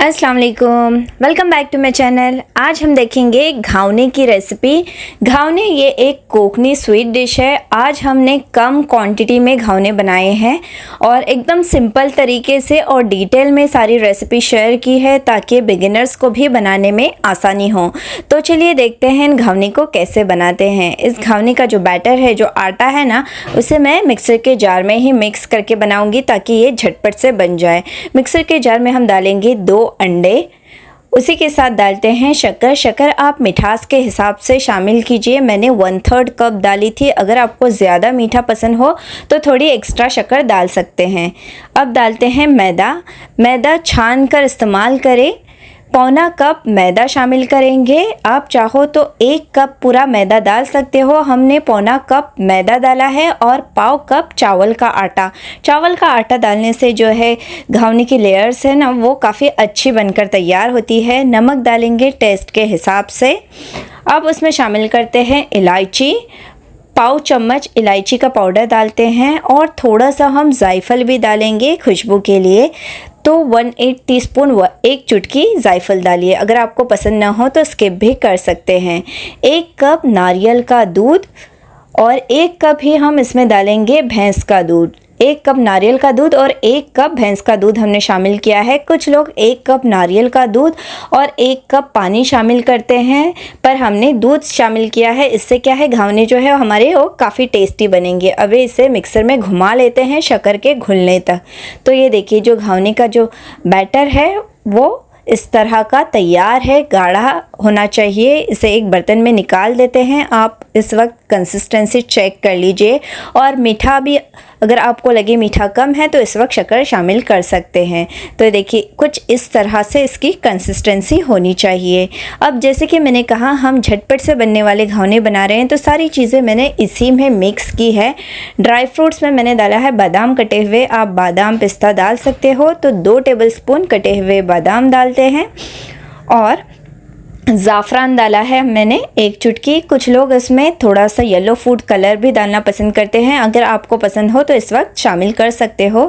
अस्सलाम वालेकुम, welcome back to my channel. आज हम देखेंगे घावने की रेसिपी। घावने ये एक कोकनी स्वीट डिश है। आज हमने कम क्वांटिटी में घावने बनाए हैं और एकदम सिंपल तरीके से और डिटेल में सारी रेसिपी शेयर की है ताकि बिगिनर्स को भी बनाने में आसानी हो। तो चलिए देखते हैं इन घावने को कैसे बनाते हैं। इस घावने का जो बैटर है, जो आटा है ना, उसे मैं मिक्सर के जार में ही मिक्स करके बनाऊँगी ताकि ये झटपट से बन जाए। मिक्सर के जार में हम डालेंगे 2 अंडे, उसी के साथ डालते हैं शक्कर। शक्कर आप मिठास के हिसाब से शामिल कीजिए। मैंने 1/3 कप डाली थी। अगर आपको ज़्यादा मीठा पसंद हो तो थोड़ी एक्स्ट्रा शक्कर डाल सकते हैं। अब डालते हैं मैदा। मैदा छान कर इस्तेमाल करें। 1/4 कप मैदा शामिल करेंगे। आप चाहो तो 1 कप पूरा मैदा डाल सकते हो। हमने 1/4 कप मैदा डाला है और 1/4 कप चावल का आटा। चावल का आटा डालने से जो है घावने की लेयर्स है ना, वो काफ़ी अच्छी बनकर तैयार होती है। नमक डालेंगे टेस्ट के हिसाब से। अब उसमें शामिल करते हैं इलायची। 1/4 चम्मच इलायची का पाउडर डालते हैं और थोड़ा सा हम जायफल भी डालेंगे खुशबू के लिए। तो 1/8 टीस्पून 1 चुटकी जायफल डालिए। अगर आपको पसंद ना हो तो स्किप भी कर सकते हैं। 1 कप नारियल का दूध और 1 कप ही हम इसमें डालेंगे भैंस का दूध। 1 कप नारियल का दूध और 1 कप भैंस का दूध हमने शामिल किया है। कुछ लोग 1 कप नारियल का दूध और 1 कप पानी शामिल करते हैं, पर हमने दूध शामिल किया है। इससे क्या है, घावने जो है हमारे वो काफ़ी टेस्टी बनेंगे। अब इसे मिक्सर में घुमा लेते हैं शक्कर के घुलने तक। तो ये देखिए, जो घावने का जो बैटर है वो इस तरह का तैयार है, गाढ़ा होना चाहिए। इसे एक बर्तन में निकाल देते हैं। आप इस वक्त कंसिस्टेंसी चेक कर लीजिए और मीठा भी अगर आपको लगे मीठा कम है तो इस वक्त शक्कर शामिल कर सकते हैं। तो देखिए, कुछ इस तरह से इसकी कंसिस्टेंसी होनी चाहिए। अब जैसे कि मैंने कहा, हम झटपट से बनने वाले घावने बना रहे हैं, तो सारी चीज़ें मैंने इसी में मिक्स की है। ड्राई फ्रूट्स में मैंने डाला है बादाम कटे हुए। आप बादाम पिस्ता डाल सकते हो। तो 2 टेबलस्पून कटे हुए बादाम डालते हैं और ज़ाफ़रान डाला है मैंने 1 चुटकी। कुछ लोग इसमें थोड़ा सा येलो फूड कलर भी डालना पसंद करते हैं। अगर आपको पसंद हो तो इस वक्त शामिल कर सकते हो।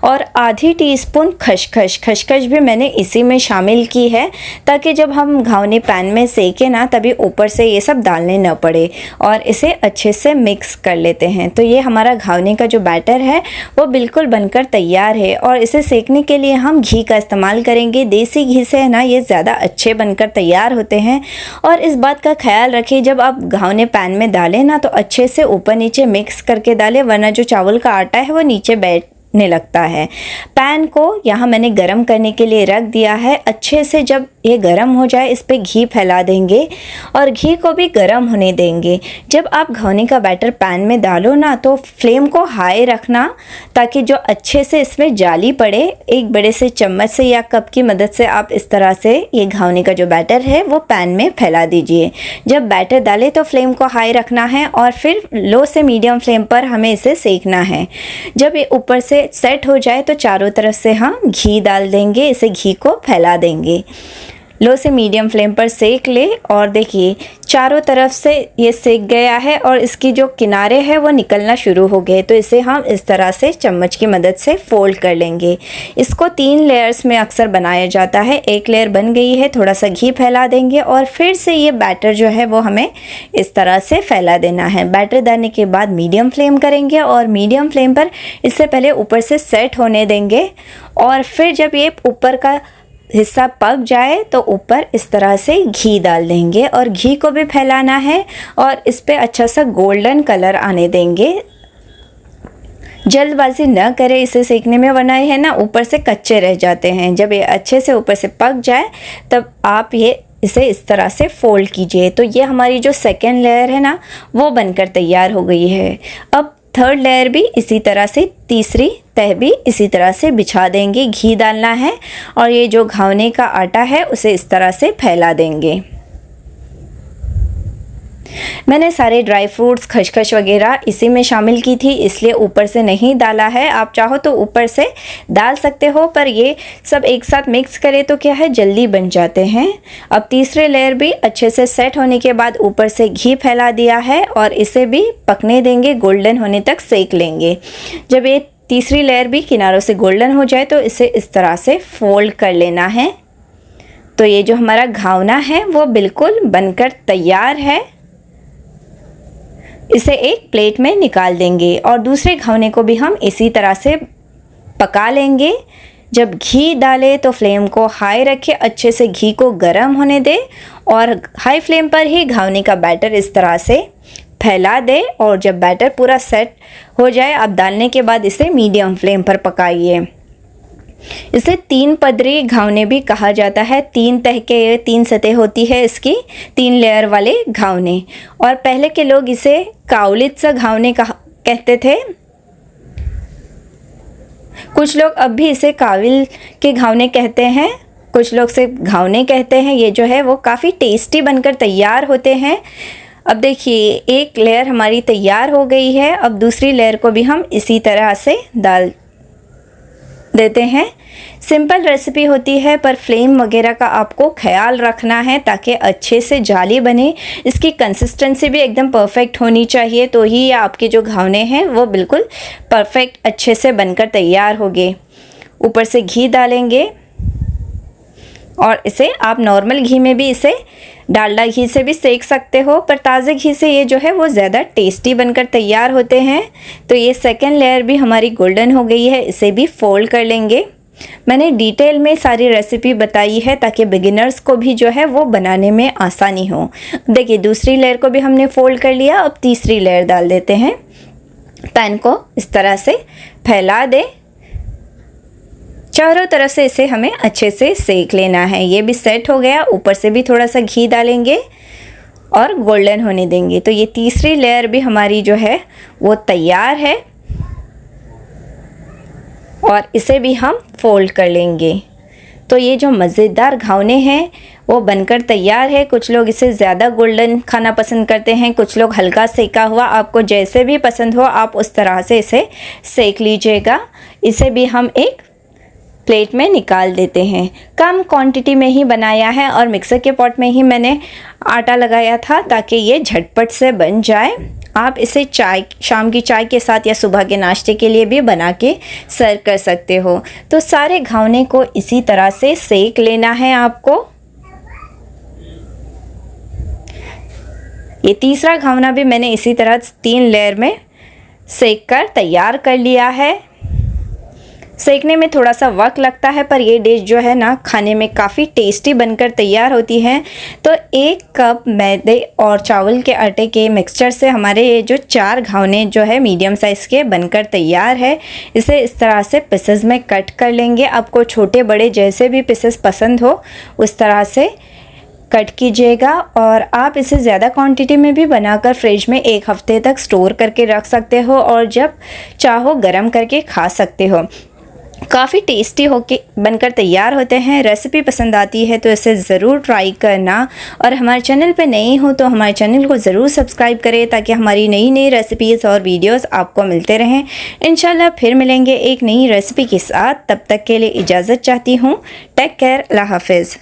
और आधी टीस्पून खसखस भी मैंने इसी में शामिल की है ताकि जब हम घावने पैन में सेकें ना, तभी ऊपर से ये सब डालने न पड़े। और इसे अच्छे से मिक्स कर लेते हैं। तो ये हमारा घावने का जो बैटर है वो बिल्कुल बनकर तैयार है। और इसे सेकने के लिए हम घी का इस्तेमाल करेंगे। देसी घी से है ना, ये ज़्यादा अच्छे बनकर तैयार होते हैं। और इस बात का ख्याल रखिए, जब आप घावने पैन में डालें ना, तो अच्छे से ऊपर नीचे मिक्स करके डालें, वरना जो चावल का आटा है वो नीचे बैठने लगता है। पैन को यहाँ मैंने गरम करने के लिए रख दिया है। अच्छे से जब ये गरम हो जाए, इस पे घी फैला देंगे और घी को भी गरम होने देंगे। जब आप घावने का बैटर पैन में डालो ना, तो फ्लेम को हाई रखना ताकि जो अच्छे से इसमें जाली पड़े। एक बड़े से चम्मच से या कप की मदद से आप इस तरह से ये घावने का जो बैटर है वो पैन में फैला दीजिए। जब बैटर डालें तो फ्लेम को हाई रखना है और फिर लो से मीडियम फ्लेम पर हमें इसे सेकना है। जब ये ऊपर से सेट हो जाए तो चारों तरफ से हम घी डाल देंगे। इसे घी को फैला देंगे। लो से मीडियम फ्लेम पर सेक ले और देखिए, चारों तरफ से ये सेक गया है और इसकी जो किनारे हैं वो निकलना शुरू हो गए। तो इसे हम इस तरह से चम्मच की मदद से फोल्ड कर लेंगे। इसको 3 लेयर्स में अक्सर बनाया जाता है। 1 लेयर बन गई है, थोड़ा सा घी फैला देंगे और फिर से ये बैटर जो है वो हमें इस तरह से फैला देना है। बैटर डालने के बाद मीडियम फ्लेम करेंगे और मीडियम फ्लेम पर इससे पहले ऊपर से सेट होने देंगे। और फिर जब ये ऊपर का हिस्सा पक जाए तो ऊपर इस तरह से घी डाल देंगे और घी को भी फैलाना है और इस पे अच्छा सा गोल्डन कलर आने देंगे। जल्दबाजी न करें इसे सेकने में, वरना है ना ऊपर से कच्चे रह जाते हैं। जब ये अच्छे से ऊपर से पक जाए तब आप इसे इस तरह से फोल्ड कीजिए। तो ये हमारी जो सेकेंड लेयर है ना, वो बनकर तैयार हो गई है। अब 3rd लेयर भी इसी तरह से, तीसरी तह भी इसी तरह से बिछा देंगे। घी डालना है और ये जो घावने का आटा है उसे इस तरह से फैला देंगे। मैंने सारे ड्राई फ्रूट्स, खसखस वगैरह इसी में शामिल की थी, इसलिए ऊपर से नहीं डाला है। आप चाहो तो ऊपर से डाल सकते हो, पर ये सब एक साथ मिक्स करें तो क्या है, जल्दी बन जाते हैं। अब तीसरे लेयर भी अच्छे से सेट होने के बाद ऊपर से घी फैला दिया है और इसे भी पकने देंगे, गोल्डन होने तक सेक लेंगे। जब ये तीसरी लेयर भी किनारों से गोल्डन हो जाए तो इसे इस तरह से फोल्ड कर लेना है। तो ये जो हमारा घावना है वो बिल्कुल बनकर तैयार है। इसे एक प्लेट में निकाल देंगे और दूसरे घावने को भी हम इसी तरह से पका लेंगे। जब घी डालें तो फ्लेम को हाई रखें, अच्छे से घी को गर्म होने दें और हाई फ्लेम पर ही घावने का बैटर इस तरह से फैला दें। और जब बैटर पूरा सेट हो जाए, आप डालने के बाद इसे मीडियम फ्लेम पर पकाइए। इसे 3 पदरी घावने भी कहा जाता है। 3 तह के 3 सतह होती है इसकी, 3 लेयर वाले घावने। और पहले के लोग इसे कावलित सा घावने कहते थे। कुछ लोग अब भी इसे काविल के घावने कहते हैं, कुछ लोग सिर्फ घावने कहते हैं। ये जो है वो काफ़ी टेस्टी बनकर तैयार होते हैं। अब देखिए एक लेयर हमारी तैयार हो गई है। अब दूसरी लेयर को भी हम इसी तरह से डाल देते हैं। सिंपल रेसिपी होती है पर फ्लेम वगैरह का आपको ख्याल रखना है ताकि अच्छे से जाली बने। इसकी कंसिस्टेंसी भी एकदम परफेक्ट होनी चाहिए, तो ही आपके जो घावने हैं वो बिल्कुल परफेक्ट अच्छे से बनकर तैयार होंगे। ऊपर से घी डालेंगे और इसे आप नॉर्मल घी में भी, इसे डालडा घी से भी सेक सकते हो, पर ताज़े घी से ये जो है वो ज़्यादा टेस्टी बनकर तैयार होते हैं। तो ये सेकंड लेयर भी हमारी गोल्डन हो गई है, इसे भी फोल्ड कर लेंगे। मैंने डिटेल में सारी रेसिपी बताई है ताकि बिगिनर्स को भी जो है वो बनाने में आसानी हो। देखिए दूसरी लेयर को भी हमने फोल्ड कर लिया। अब तीसरी लेयर डाल देते हैं। पैन को इस तरह से फैला दें, चारों तरफ से इसे हमें अच्छे से सेक लेना है। ये भी सेट हो गया। ऊपर से भी थोड़ा सा घी डालेंगे और गोल्डन होने देंगे। तो ये तीसरी लेयर भी हमारी जो है वो तैयार है और इसे भी हम फोल्ड कर लेंगे। तो ये जो मज़ेदार घावने हैं वो बनकर तैयार है। कुछ लोग इसे ज़्यादा गोल्डन खाना पसंद करते हैं, कुछ लोग हल्का सेका हुआ। आपको जैसे भी पसंद हो आप उस तरह से इसे सेक लीजिएगा। इसे भी हम एक प्लेट में निकाल देते हैं। कम क्वांटिटी में ही बनाया है और मिक्सर के पॉट में ही मैंने आटा लगाया था ताकि ये झटपट से बन जाए। आप इसे चाय, शाम की चाय के साथ या सुबह के नाश्ते के लिए भी बना के सर्व कर सकते हो। तो सारे घावने को इसी तरह से सेक लेना है आपको। ये तीसरा घावना भी मैंने इसी तरह 3 लेयर में सेक कर तैयार कर लिया है। सेकने में थोड़ा सा वक्त लगता है पर ये डिश जो है ना खाने में काफ़ी टेस्टी बनकर तैयार होती है। तो 1 कप मैदे और चावल के आटे के मिक्सचर से हमारे ये जो 4 घावने जो है मीडियम साइज़ के बनकर तैयार है। इसे इस तरह से पीसेस में कट कर लेंगे। आपको छोटे बड़े जैसे भी पीसेस पसंद हो उस तरह से कट कीजिएगा। और आप इसे ज़्यादा क्वांटिटी में भी बनाकर फ्रिज में 1 हफ्ते तक स्टोर करके रख सकते हो और जब चाहो गर्म करके खा सकते हो। काफ़ी टेस्टी होके बनकर तैयार होते हैं। रेसिपी पसंद आती है तो इसे ज़रूर ट्राई करना। और हमारे चैनल पे नए हो तो हमारे चैनल को ज़रूर सब्सक्राइब करें ताकि हमारी नई नई रेसिपीज़ और वीडियोस आपको मिलते रहें। इंशाल्लाह फिर मिलेंगे एक नई रेसिपी के साथ। तब तक के लिए इजाज़त चाहती हूँ। टेक केयर, अल्लाह हाफिज़।